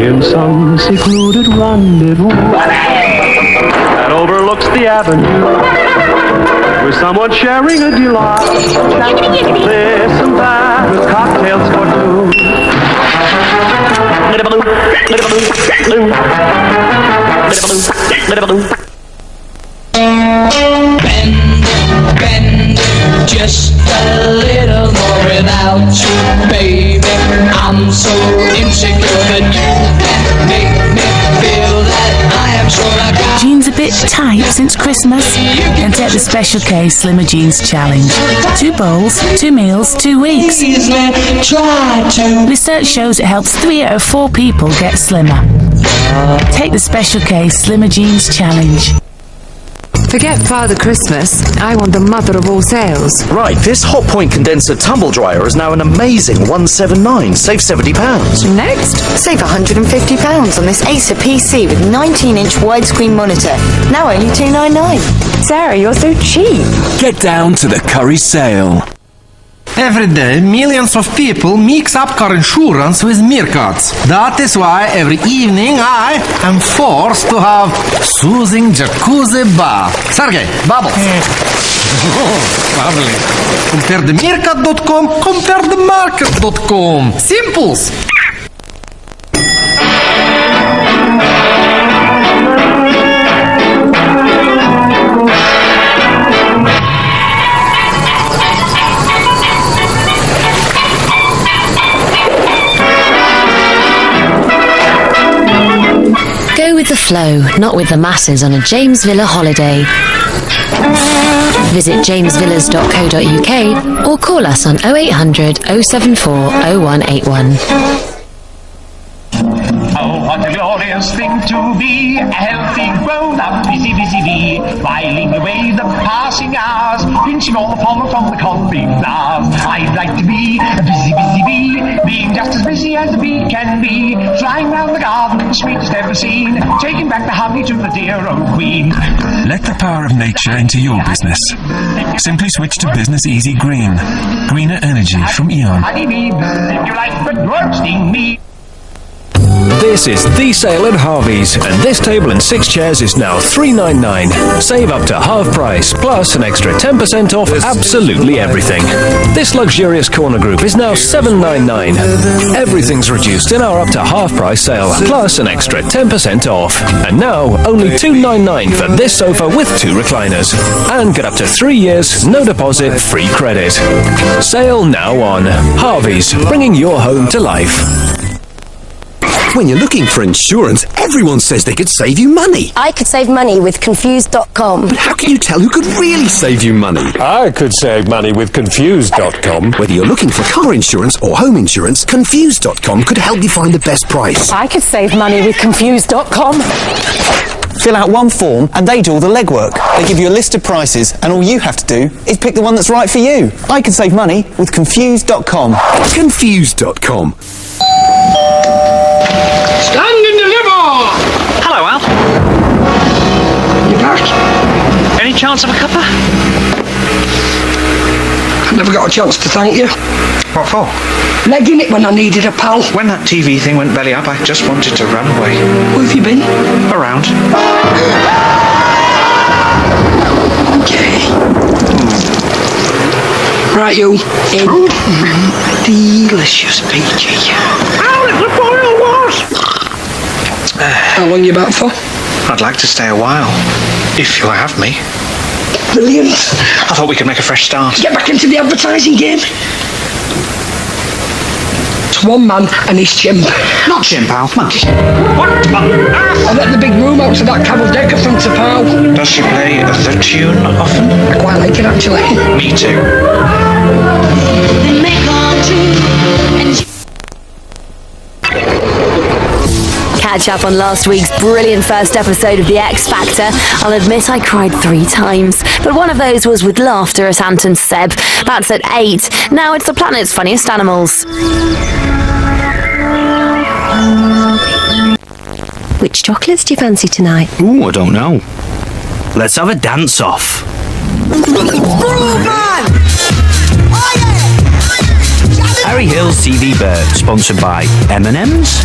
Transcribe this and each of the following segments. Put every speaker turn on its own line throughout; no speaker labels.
in some secluded rendezvous that overlooks the avenue, with someone sharing a delight. This and that with cocktails for two.
Bend, just a little more without you, baby. I'm so insecure that you can make me feel that I am sure I got.
Jeans a bit tight since Christmas? Then take the Special K Slimmer Jeans Challenge. 2 bowls, 2 meals, 2 weeks. Research shows it helps 3 out of 4 people get slimmer. Take the Special K Slimmer Jeans Challenge.
Forget Father Christmas. I want the mother of all sales.
Right, this Hot Point condenser tumble dryer is now an amazing £179. Save £70.
Next?
Save £150 on this Acer PC with 19-inch widescreen monitor. Now only $299. Sarah, you're so cheap.
Get down to the Curry sale.
Every day, millions of people mix up car insurance with meerkats. That is why every evening I am forced to have soothing jacuzzi bath. Sergey, bubbles. Lovely. Compare the meerkat.com, compare the market.com. Simples.
Go with the flow, not with the masses on a James Villa holiday. Visit jamesvillas.co.uk or call us on 0800 074 0181.
Oh, what a glorious thing to be, a healthy, grown-up, busy bee, whiling away the passing hours, pinching all the pollen from the collecting flowers. I'd like to be a busy bee, being just as busy as a bee can be, flying round the garden, the sweetest ever seen, taking back the honey to the dear old queen.
Let the power of nature into your business. Simply switch to Business Easy Green. Greener energy from Eon.
Honeybee, if you like, but roasting me.
This is the sale at Harvey's, and this table and 6 chairs is now $399. Save up to half price, plus an extra 10% off absolutely everything. This luxurious corner group is now $799. Everything's reduced in our up to half price sale, plus an extra 10% off. And now, only $299 for this sofa with 2 recliners. And get up to 3 years, no deposit, free credit. Sale now on. Harvey's, bringing your home to life.
When you're looking for insurance, everyone says they could save you money.
I could save money with Confused.com.
But how can you tell who could really save you money?
I could save money with Confused.com.
Whether you're looking for car insurance or home insurance, Confused.com could help you find the best price.
I could save money with Confused.com.
Fill out one form and they do all the legwork. They give you a list of prices and all you have to do is pick the one that's right for you. I could save money with Confused.com.
Confused.com.
Stand and deliver!
Hello, Al.
You back?
Any chance of a cuppa?
I never got a chance to thank you.
What for?
Legging it when I needed a pal.
When that TV thing went belly up, I just wanted to run away.
Where have you been?
Around.
Okay. Right, you. Delicious peachy. How did the boil was? How long you back for?
I'd like to stay a while, if you'll have me.
Brilliant.
I thought we could make a fresh start.
Get back into the advertising game. It's one man and his chimp.
Not chimp, Al. Come on.
What on earth? I let the big room out to that Carol Decker from Tapau.
Does she play the tune often?
I quite like it, actually.
Me too.
Catch up on last week's brilliant first episode of The X Factor. I'll admit I cried 3 times, but one of those was with laughter at Ant and Seb. That's at 8. Now it's the planet's funniest animals.
Which chocolates do you fancy tonight?
Ooh, I don't know. Let's have a dance-off. Harry Hill's TV Burp, sponsored by M&M's.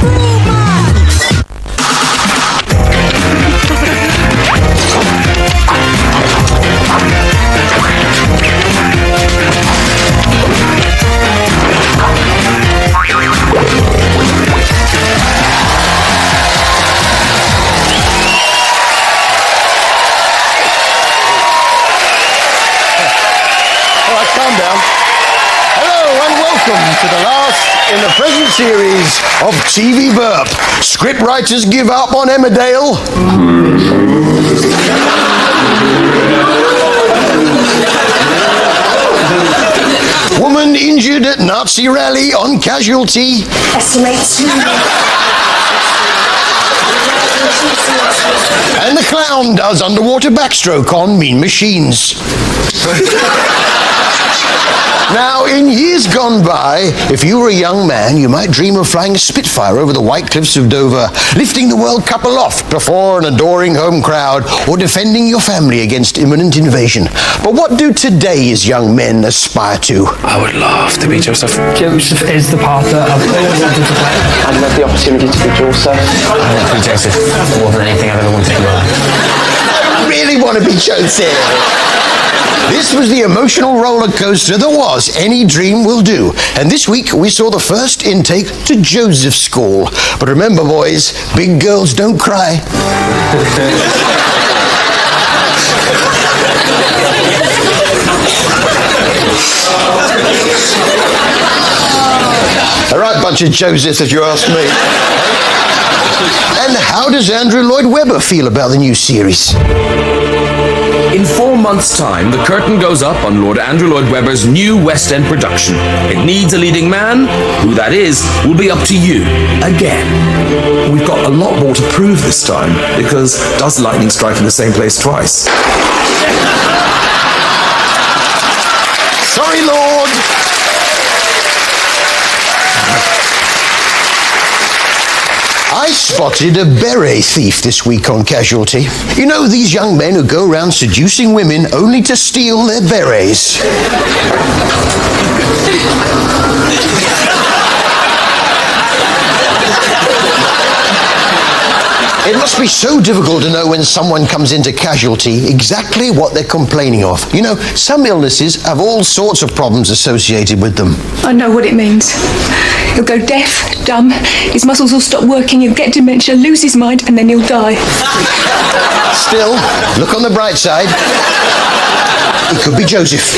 in the present series of TV Burp. Scriptwriters give up on Emmerdale. Woman injured at Nazi rally on casualty. And the clown does underwater backstroke on Mean Machines. Now, in years gone by, if you were a young man, you might dream of flying a Spitfire over the white cliffs of Dover, lifting the World Cup aloft before an adoring home crowd, or defending your family against imminent invasion. But what do today's young men aspire to?
I would love to be Joseph.
Joseph is the part that I've always wanted to play.
I'd love the opportunity to be Joseph. I want to be Joseph more than anything I've ever wanted in my life.
I really want to be Joseph. This was the emotional roller coaster that was Any Dream Will Do. And this week we saw the first intake to Joseph School. But remember, boys, big girls don't cry. All right, bunch of Josephs, if you ask me. And how does Andrew Lloyd Webber feel about the new series?
In 4 months' time, the curtain goes up on Lord Andrew Lloyd Webber's new West End production. It needs a leading man. Who that is will be up to you. Again.
We've got a lot more to prove this time, because does lightning strike in the same place twice?
Sorry, Lord. I spotted a beret thief this week on Casualty. You know, these young men who go around seducing women only to steal their berets. It must be so difficult to know when someone comes into Casualty exactly what they're complaining of. You know, some illnesses have all sorts of problems associated with them.
I know what it means. He'll go deaf, dumb, his muscles will stop working, he'll get dementia, lose his mind, and then he'll die.
Still, look on the bright side. It could be Joseph.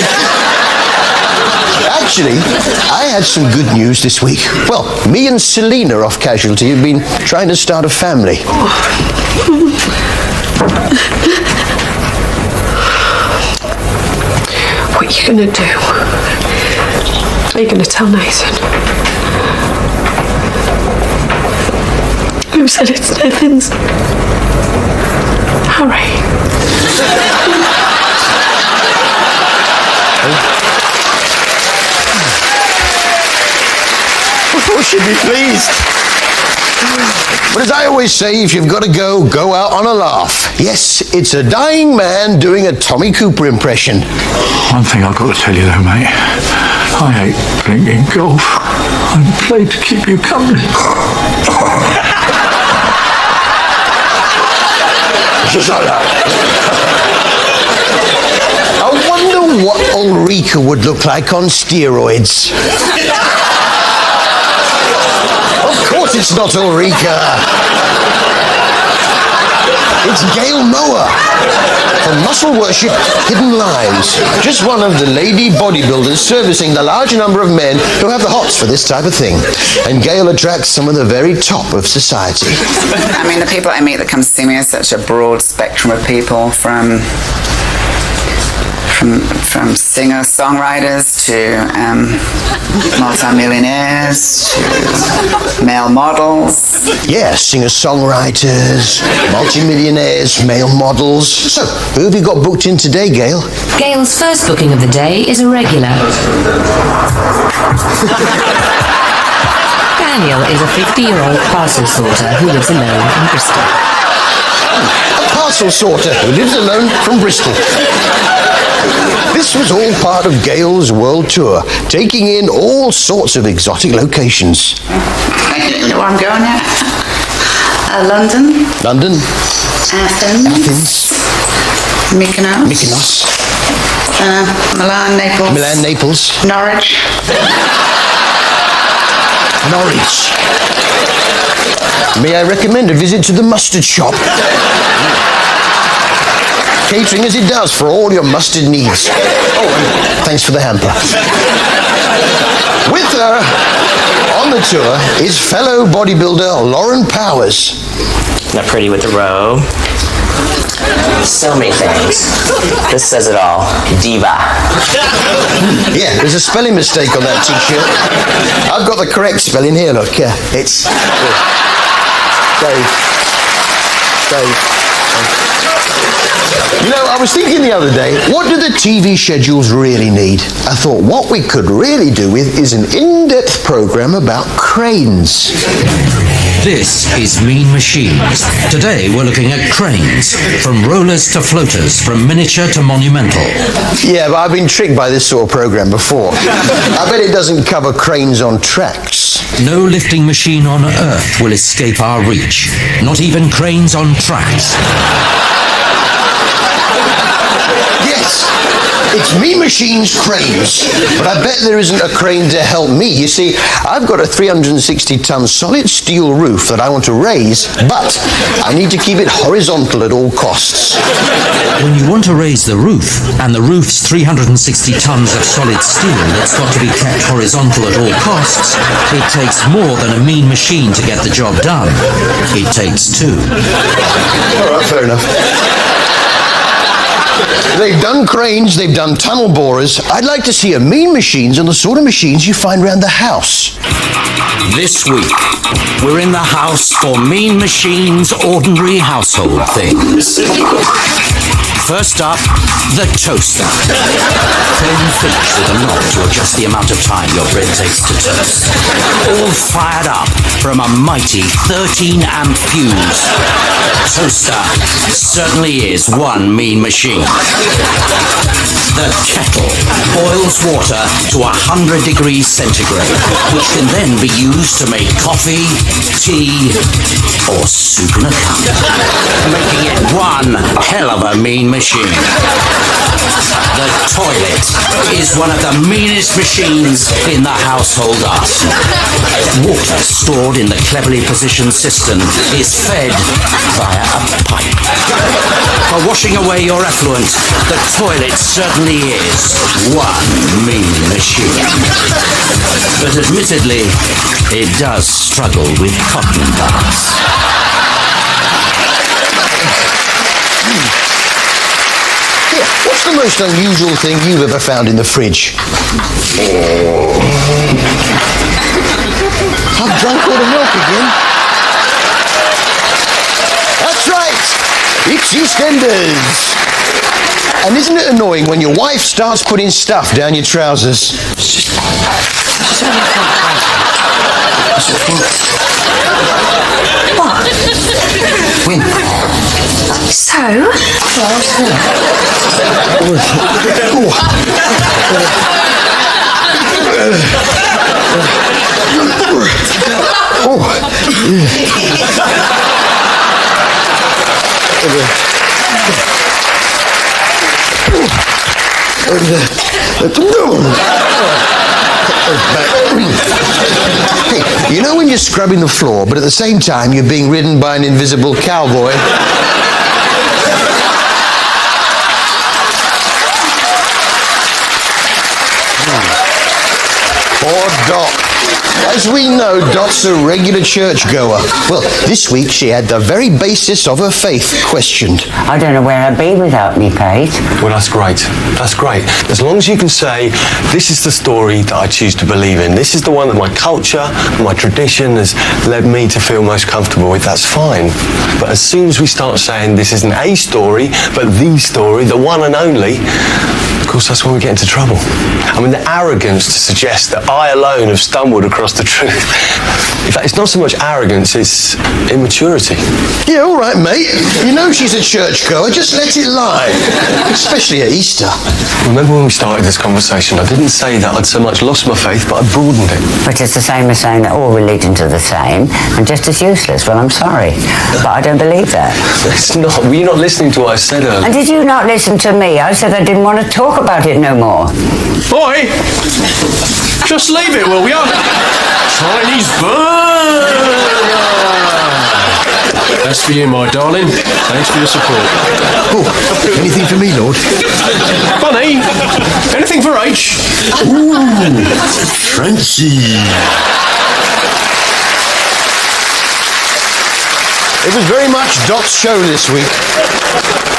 Actually, I had some good news this week. Well, me and Selena off Casualty have been trying to start a family.
What are you going to do? Are you going to tell Nathan? Who said it's Nathan's? Harry.
Oh, she'd be pleased. But as I always say, if you've got to go, go out on a laugh. Yes, it's a dying man doing a Tommy Cooper impression.
One thing I've got to tell you though, mate. I hate playing golf. I play to keep you company.
Just like that. I wonder what Ulrika would look like on steroids. Of course it's not Ulrika. It's Gail Mower from Muscle Worship Hidden Lives. Just one of the lady bodybuilders servicing the large number of men who have the hots for this type of thing. And Gail attracts some of the very top of society.
I mean, the people I meet that come to see me are such a broad spectrum of people, from singer-songwriters to multi-millionaires to male models.
Yeah, singer-songwriters, multi-millionaires, male models. So, who have you got booked in today, Gail?
Gail's first booking of the day is a regular. Daniel is a 50-year-old parcel sorter who lives alone in Bristol.
A parcel sorter who lives alone from Bristol. This was all part of Gail's world tour, taking in all sorts of exotic locations.
You know where I'm going at? London.
London.
Athens. Mykonos. Milan, Naples. Norwich.
May I recommend a visit to the mustard shop? Catering as it does for all your mustard needs. Oh, and thanks for the hamper. With her on the tour is fellow bodybuilder Lauren Powers.
Not pretty with the robe. So many things. This says it all. Diva.
Yeah, there's a spelling mistake on that t-shirt. I've got the correct spelling here, look. Yeah, it's... Dave. You know, I was thinking the other day, what do the TV schedules really need? I thought what we could really do with is an in-depth program about cranes.
This is Mean Machines. Today we're looking at cranes, from rollers to floaters, from miniature to monumental.
Yeah, but I've been tricked by this sort of program before. I bet it doesn't cover cranes on tracks.
No lifting machine on Earth will escape our reach. Not even cranes on tracks.
Yes, it's Mean Machines Cranes, but I bet there isn't a crane to help me. You see, I've got a 360-ton solid steel roof that I want to raise, but I need to keep it horizontal at all costs.
When you want to raise the roof, and the roof's 360 tons of solid steel that's got to be kept horizontal at all costs, it takes more than a mean machine to get the job done. It takes two.
All right, fair enough. They've done cranes, they've done tunnel borers. I'd like to see a Mean Machines and the sort of machines you find around the house.
This week, we're in the house for Mean Machines' ordinary household things. First up, the toaster. Then finish with a knob to adjust the amount of time your bread takes to toast. All fired up from a mighty 13-amp fuse. Toaster certainly is one mean machine. The kettle boils water to 100 degrees centigrade, which can then be used to make coffee, tea, or soup in a cup, making it one hell of a mean machine. The toilet is one of the meanest machines in the household arsenal. Water stored in the cleverly positioned cistern is fed via a pipe. For washing away your effluent, the toilet certainly is one mean machine. But admittedly, it does struggle with cotton buds.
Here, what's the most unusual thing you've ever found in the fridge? I've drunk all the milk again. That's right! It's EastEnders! And isn't it annoying when your wife starts putting stuff down your trousers?
What?
When?
So?
Hey, you know when you're scrubbing the floor, but at the same time you're being ridden by an invisible cowboy? Poor Dot. As we know, Dot's a regular churchgoer. Well, this week she had the very basis of her faith questioned.
I don't know where I'd be without me faith.
Well, that's great. That's great. As long as you can say, this is the story that I choose to believe in. This is the one that my culture, my tradition has led me to feel most comfortable with. That's fine. But as soon as we start saying this isn't a story, but the story, the one and only, of course, that's when we get into trouble. I mean, the arrogance to suggest that I alone have stumbled across the truth. In fact, it's not so much arrogance, it's immaturity.
Yeah, all right, mate. You know she's a churchgoer, just let it lie. Especially at Easter.
Remember when we started this conversation, I didn't say that I'd so much lost my faith, but I broadened it.
But it's the same as saying that all religions are the same and just as useless. Well, I'm sorry, but I don't believe that.
It's not. Were you not listening to what I said earlier?
And did you not listen to me? I said I didn't want to talk about it no more.
Boy, just leave it, will ya? Chinese burger! That's for you, my darling. Thanks for your support.
Oh, anything for me, Lord?
Bunny, anything for H?
Ooh, Francie. It was very much Dot's show this week,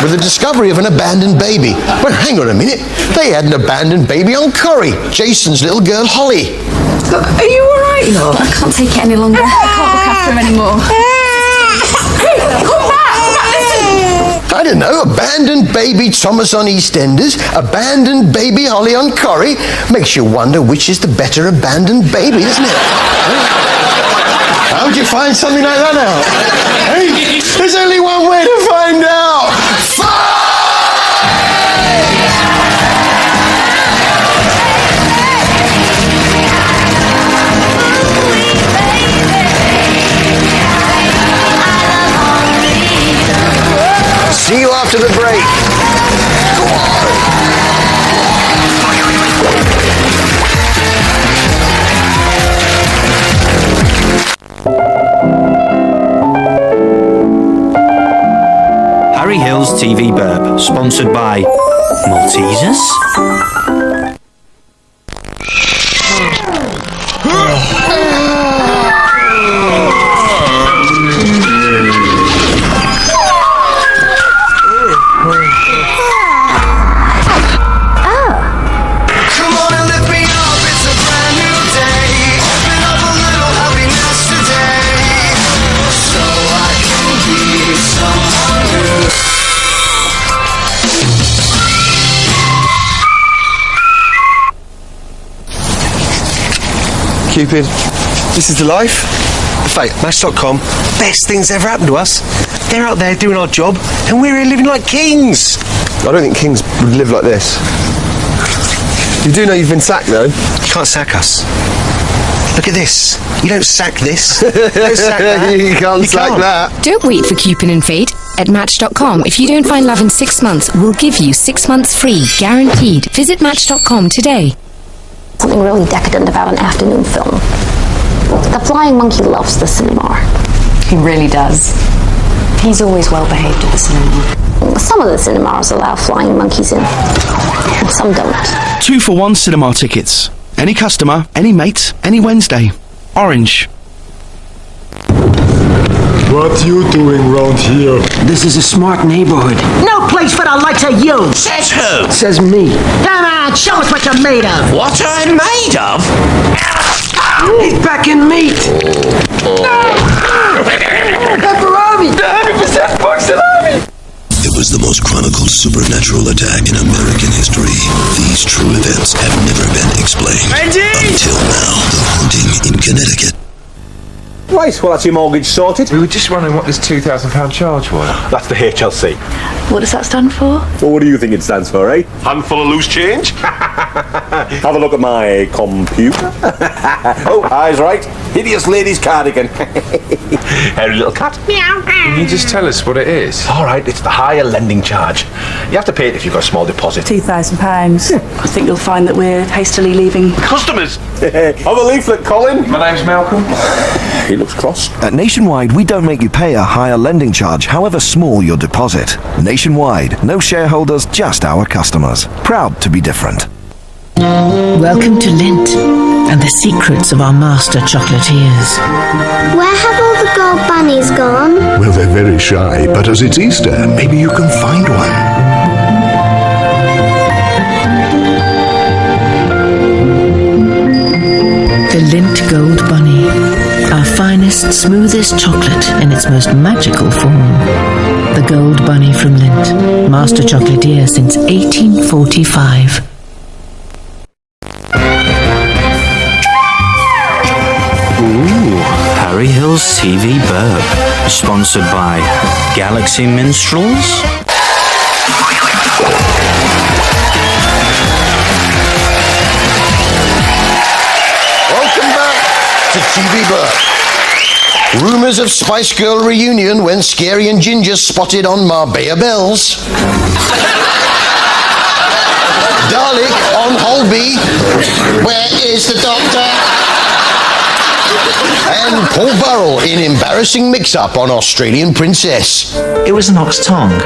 with the discovery of an abandoned baby. But hang on a minute, they had an abandoned baby on Corrie, Jason's little girl Holly.
Are you alright, love? I can't take it any longer. I can't look after him anymore. Hey, come back, listen!
I don't know, abandoned baby Thomas on EastEnders, abandoned baby Holly on Corrie. Makes you wonder which is the better abandoned baby, isn't it? How would you find something like that out? Hey, there's only one way to find out. See you after the break. Go on.
Harry Hill's TV Burp, sponsored by Maltesers.
Cupid, this is the life. In fact, Match.com, best things ever happened to us. They're out there doing our job, and we're here living like kings. I don't think kings would live like this. You do know you've been sacked, though. You can't sack us. Look at this. You don't sack this. You don't sack that. You can't sack that.
Don't wait for Cupid and Fate. At Match.com, if you don't find love in 6 months, we'll give you 6 months free, guaranteed. Visit Match.com today.
Something really decadent about an afternoon film. The flying monkey loves the cinema.
He really does. He's always well behaved at the cinema.
Some of the cinemas allow flying monkeys in, and some don't.
2-for-1 cinema tickets. Any customer, any mate, any Wednesday. Orange.
What you doing round here?
This is a smart neighborhood. No place for the likes of you!
Says who?
Says me. Come on, show us what you're made of!
What I'm made of?
He's packing meat! Pepperoni! 100% pork salami!
It was the most chronicled supernatural attack in American history. These true events have never been explained. Until now, the haunting in Connecticut.
Right, well, that's your mortgage sorted. We were just wondering what this £2,000 charge was. That's the HLC.
What does that stand for?
Well, what do you think it stands for, eh? Handful of loose change? Have a look at my computer. Oh, eyes right. Hideous lady's cardigan. Hairy little cat. Meow. Can you just tell us what it is? All right, it's the higher lending charge. You have to pay it if you've got a small deposit.
£2,000. I think you'll find that we're hastily leaving.
Customers! Have a leaflet, Colin. My name's Malcolm. He looks cross.
At Nationwide, we don't make you pay a higher lending charge, however small your deposit. Nationwide, no shareholders, just our customers. Proud to be different.
Welcome to Lindt and the secrets of our master chocolatiers.
Where have all the gold bunnies gone?
Well, they're very shy, but as it's Easter, maybe you can find one.
The Lindt Gold Bunny, our finest, smoothest chocolate in its most magical form. The Gold Bunny from Lindt, master chocolatier since 1845.
Ooh, Harry Hill's TV Burp, sponsored by Galaxy Minstrels.
Welcome back to TV Burp. Rumours of Spice Girl reunion when Scary and Ginger spotted on Marbella Bells. Dalek on Holby. Where is the doctor? And Paul Burrell in embarrassing mix-up on Australian Princess.
It was an ox tongue,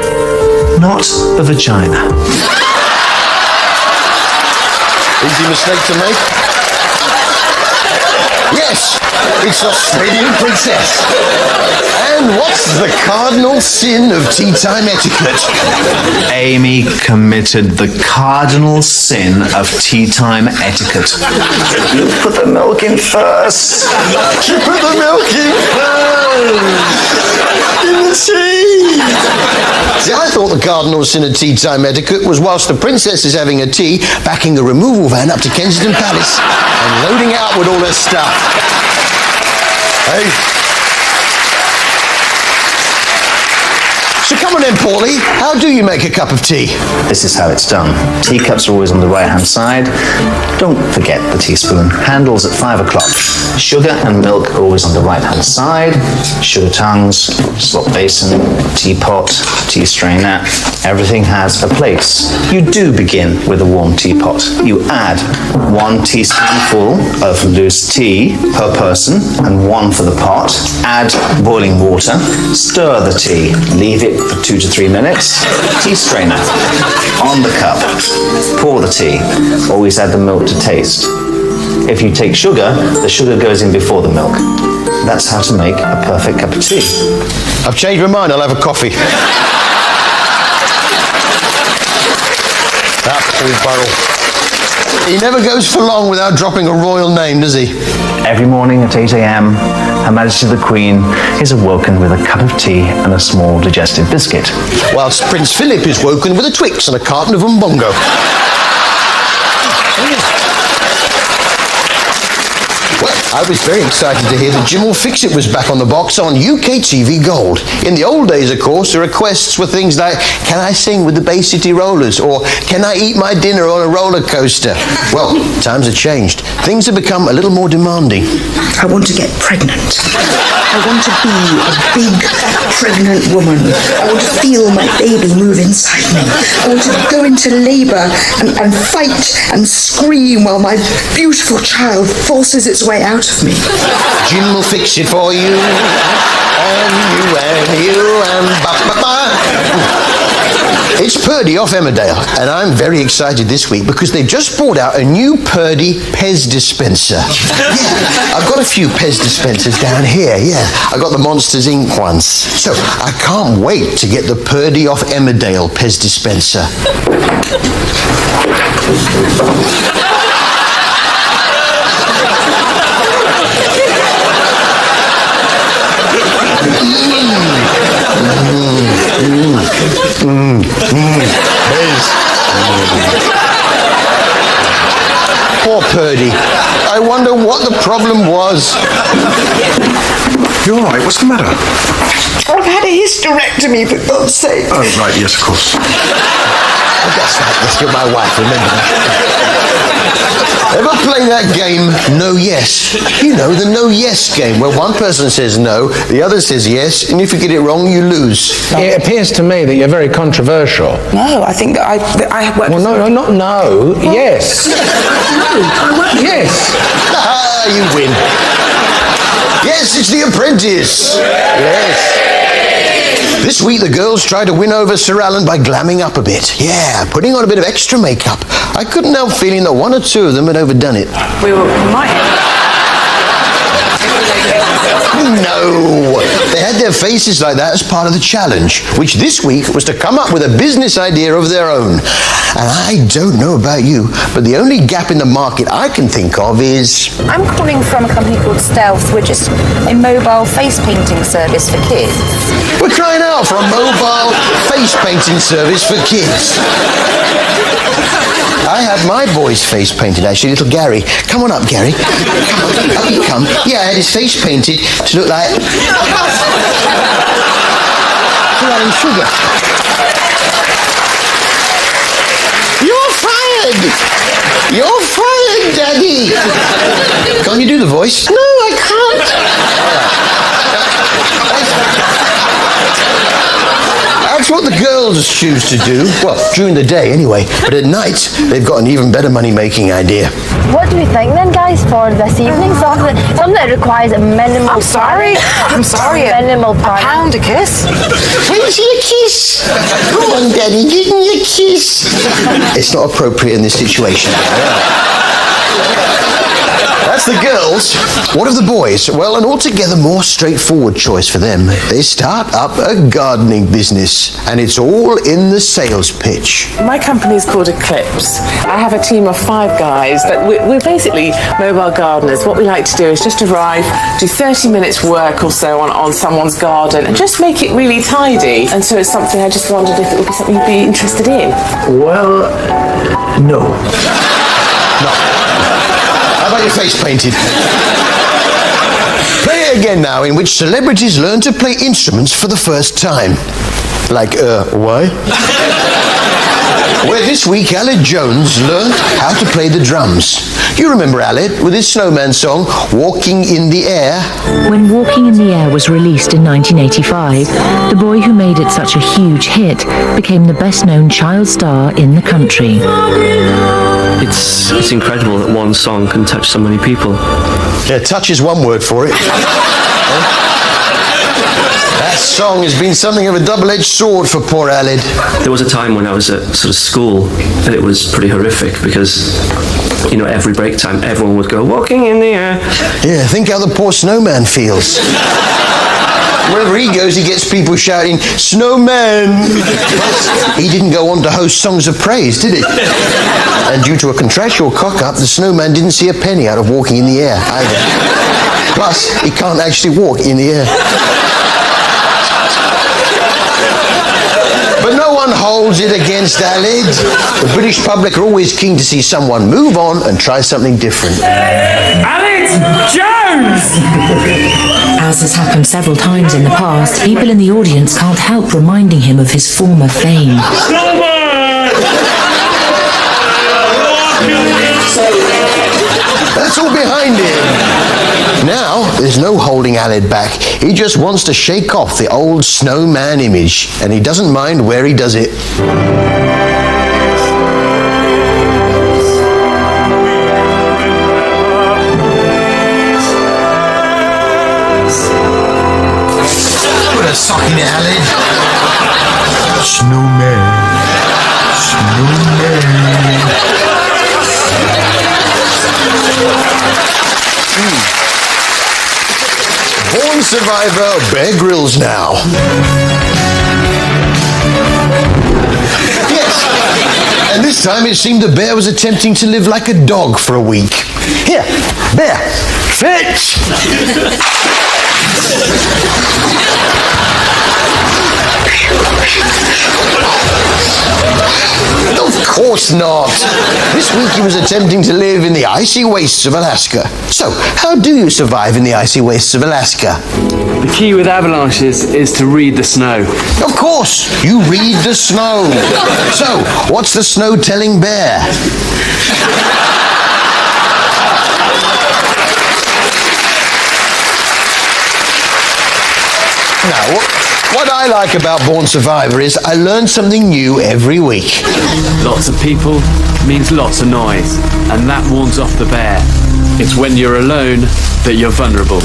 not a vagina.
Easy mistake to make. Yes, it's Australian Princess. And what's the cardinal sin of tea time etiquette?
Amy committed the cardinal sin of tea time etiquette. You put the milk in first.
She put the milk in first. In the tea. See, I thought the cardinal sin of tea time etiquette was whilst the princess is having a tea, backing a removal van up to Kensington Palace and loading it up with all her stuff. Hey. So come on then, Paulie. How do you make a cup of tea?
This is how it's done. Teacups are always on the right-hand side. Don't forget the teaspoon. Handles at 5 o'clock. Sugar and milk are always on the right-hand side. Sugar tongs, slop basin, teapot, tea strainer. Everything has a place. You do begin with a warm teapot. You add 1 teaspoonful of loose tea per person and 1 for the pot. Add boiling water. Stir the tea. Leave it for 2 to 3 minutes. Tea strainer on the cup. Pour the tea. Always add the milk to taste. If you take sugar, the sugar goes in before the milk. That's how to make a perfect cup of tea.
I've changed my mind. I'll have a coffee. That Paul Burrell. He never goes for long without dropping a royal name, does he?
Every morning at 8 a.m, Her Majesty the Queen is awoken with a cup of tea and a small digestive biscuit.
Whilst Prince Philip is woken with a Twix and a carton of Umbongo. Well, I was very excited to hear that Jim Will Fix It was back on the box on UK TV Gold. In the old days, of course, the requests were things like, can I sing with the Bay City Rollers? Or can I eat my dinner on a roller coaster? Well, times have changed. Things have become a little more demanding.
I want to get pregnant. I want to be a big, pregnant woman. I want to feel my baby move inside me. I want to go into labour and fight and scream while my beautiful child forces its way out of me.
Jim will fix it for you. And you and ba-ba-ba. It's Purdy off Emmerdale, and I'm very excited this week because they've just brought out a new Purdy Pez dispenser. Yeah, I've got a few Pez dispensers down here, yeah. I got the Monsters Inc. ones. So I can't wait to get the Purdy off Emmerdale Pez dispenser. Poor Purdy. I wonder what the problem was.
You all right? What's the matter?
I've had a hysterectomy, for God's sake.
Oh, right, yes, of course.
That's right, yes, you're my wife, remember that. Ever play that game, No Yes? You know, the No Yes game, where one person says no, the other says yes, and if you get it wrong, you lose.
It appears to me that you're very controversial.
No, I think that I have worked...
Well, no, not no, yes. Yes.
Ah, you win. Yes, it's The Apprentice. Yes. This week, the girls tried to win over Sir Alan by glamming up a bit. Yeah, putting on a bit of extra makeup. I couldn't help feeling that 1 or 2 of them had overdone it.
We might.
No! They had their faces like that as part of the challenge, which this week was to come up with a business idea of their own. And I don't know about you, but the only gap in the market I can think of is...
I'm calling from a company called Stealth. We're just a mobile face painting service for kids.
We're crying out for a mobile face painting service for kids. I had my boy's face painted, actually, little Gary. Come on up, Gary. Come on, up you come. Yeah, I had his face painted to look like... Alan Sugar. You're fired! You're fired, Daddy! Can't you do the voice? No, I can't. That's what the girls girls choose to do, well, during the day anyway, but at night, they've got an even better money-making idea.
What do we think then, guys, for this evening? Something that requires a minimal...
I'm sorry.
Minimal party.
A pound a kiss?
Fancy a kiss? Come on, Daddy, give me a kiss. It's not appropriate in this situation. That's the girls. What of the boys? Well, an altogether more straightforward choice for them. They start up a gardening business, and it's all in the sales pitch.
My company's called Eclipse. I have a team of 5 guys, but we're basically mobile gardeners. What we like to do is just arrive, do 30 minutes work or so on someone's garden, and just make it really tidy. And so it's something I just wondered if it would be something you'd be interested in.
Well, no. How about your face painted? Play it again now, in which celebrities learn to play instruments for the first time. Like, why? Where this week Aled Jones learned how to play the drums. You remember Aled with his snowman song, Walking in the Air?
When Walking in the Air was released in 1985, the boy who made it such a huge hit became the best-known child star in the country.
It's incredible that one song can touch so many people.
Yeah, touch is one word for it. That song has been something of a double-edged sword for poor Aled.
There was a time when I was at sort of school, and it was pretty horrific because, you know, every break time, everyone would go, walking in the air.
Yeah, think how the poor snowman feels. Wherever he goes, he gets people shouting, snowman! He didn't go on to host Songs of Praise, did he? And due to a contractual cock-up, the snowman didn't see a penny out of Walking in the Air either. Plus, he can't actually walk in the air. But no one holds it against Aled. The British public are always keen to see someone move on and try something different.
Aled Jones!
As has happened several times in the past, people in the audience can't help reminding him of his former fame.
That's all behind him. Now, there's no holding Aled back. He just wants to shake off the old snowman image, and he doesn't mind where he does it. Put a sock in it, Aled.
Snowman.
Born survivor Bear Grylls now. Yes, and this time it seemed the bear was attempting to live like a dog for a week. Here, Bear, fetch! Of course not. This week he was attempting to live in the icy wastes of Alaska. So, how do you survive in the icy wastes of Alaska?
The key with avalanches is to read the snow.
Of course, you read the snow. So, what's the snow telling Bear? Now, what I like about Born Survivor is I learn something new every week.
Lots of people means lots of noise, and that warns off the bear. It's when you're alone that you're vulnerable.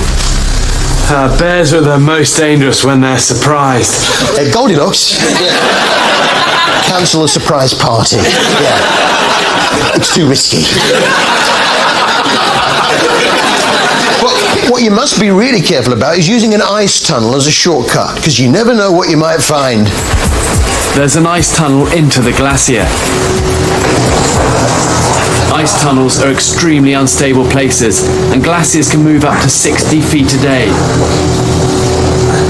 Bears are the most dangerous when they're surprised.
Goldilocks. Cancel the surprise party. Yeah. It's too risky. What you must be really careful about is using an ice tunnel as a shortcut, because you never know what you might find.
There's an ice tunnel into the glacier. Ice tunnels are extremely unstable places, and glaciers can move up to 60 feet a day.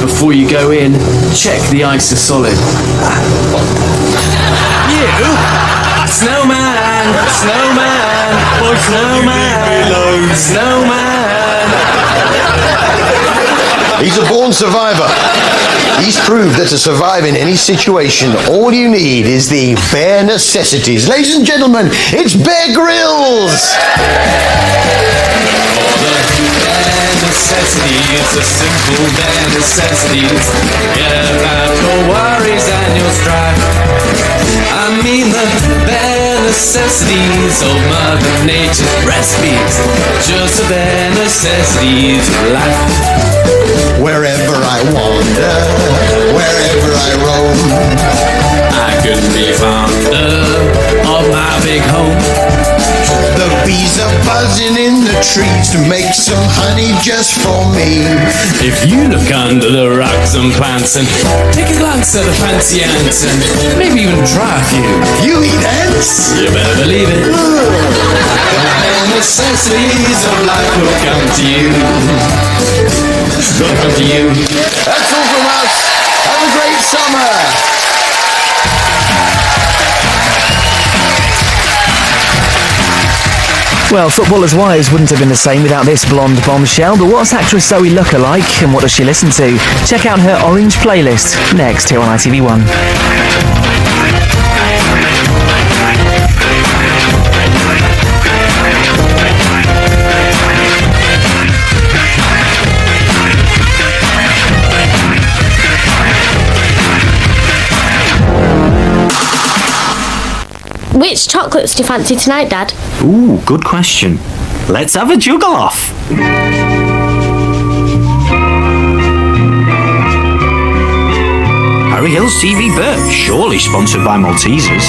Before you go in, check the ice is solid. You? Snowman! Snowman! Oh, snowman! Snowman!
He's a born survivor. He's proved that to survive in any situation, all you need is the bare necessities. Ladies and gentlemen, it's Bear Grylls!
necessities, the simple bare necessities. Get out your worries and your strife. I mean the bare necessities of Mother Nature's recipes, just the bare necessities of life.
Wherever I wander, wherever I roam,
I couldn't be fonder of my big home.
the bees are buzzing in the trees to make some honey just for me.
If you look under the rocks and plants and take a glance at the fancy ants and maybe even try a few.
You eat ants?
You better believe it. The necessities of life will come to you. Will come to you.
That's all from us. Have a great summer.
Well, Footballers' Wives wouldn't have been the same without this blonde bombshell, but what's actress Zoe Looker like and what does she listen to? Check out her Orange playlist next here on ITV1.
Which chocolates do you fancy tonight, Dad?
Ooh, good question. Let's have a juggle off. Harry Hill's TV Burp, surely sponsored by Maltesers.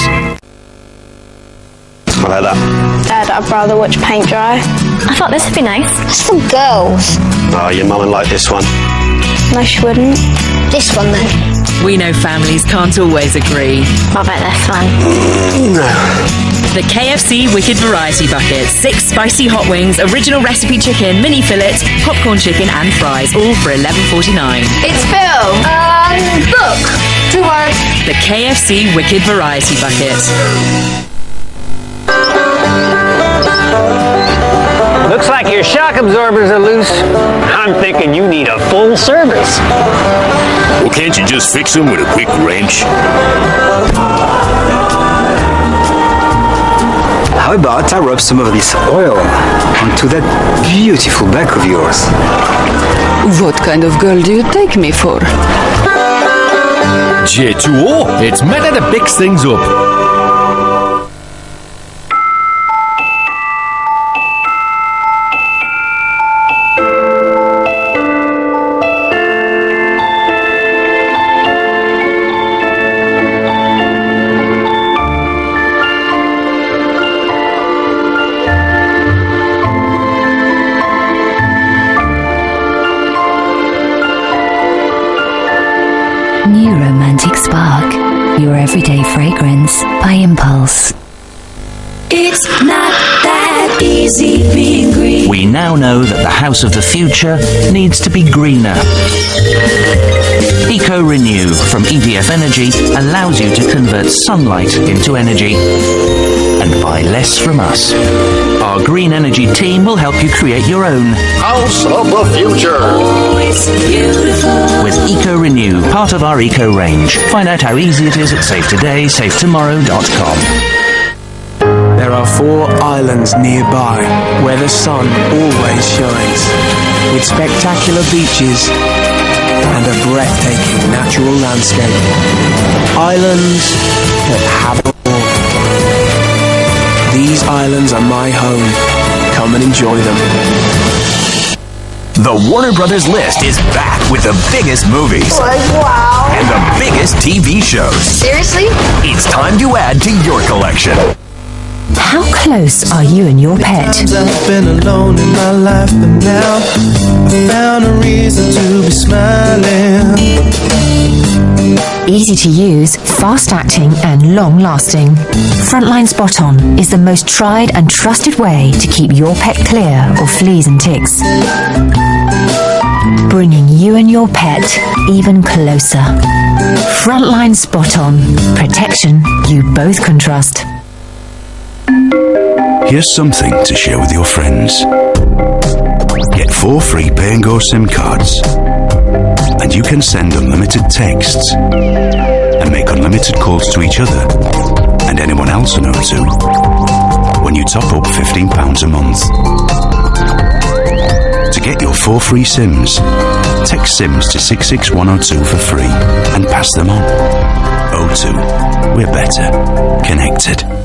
What about that?
Dad, I'd rather watch paint dry. I thought this would be nice.
That's for girls. Oh, your mum would like this one.
No, she wouldn't.
This one, then.
We know families can't always agree.
What about this one?
No.
The KFC Wicked Variety Bucket. 6 spicy hot wings, original recipe chicken, mini fillet, popcorn chicken and fries, all for $11.49.
It's Phil. Book. 2 words.
The KFC Wicked Variety Bucket.
Looks like your shock absorbers are loose. I'm thinking you need a full service.
Well, can't you just fix them with a quick wrench?
How about I rub some of this oil onto that beautiful back of yours?
What kind of girl do you take me for?
J2O, it's method that picks things up.
New Romantic Spark, your everyday fragrance by Impulse.
It's not that easy being green.
We now know that the house of the future needs to be greener. Eco Renew from EDF Energy allows you to convert sunlight into energy and buy less from us. Our green energy team will help you create your own
House of the Future.
Oh, it's beautiful.
with Eco Renew, part of our eco range. Find out how easy it is at SafeToday, SafeTomorrow.com.
There are 4 islands nearby where the sun always shines, with spectacular beaches and a breathtaking natural landscape. Islands that have it all. These islands are my home. Come and enjoy them.
The Warner Brothers list is back with the biggest movies.
Wow.
And the biggest TV shows.
Seriously?
It's time to add to your collection.
How close are you and your pet?
I've been alone in my life, but now I found a reason to be smiling.
Easy to use, fast acting, and long lasting. Frontline Spot On is the most tried and trusted way to keep your pet clear of fleas and ticks. Bringing you and your pet even closer. Frontline Spot On. Protection you both can trust.
Here's something to share with your friends. Get 4 free Pay and Go SIM cards, and you can send unlimited texts and make unlimited calls to each other and anyone else on O2 when you top up £15 a month. To get your 4 free SIMs, text SIMs to 66102 for free and pass them on. O2, we're better connected.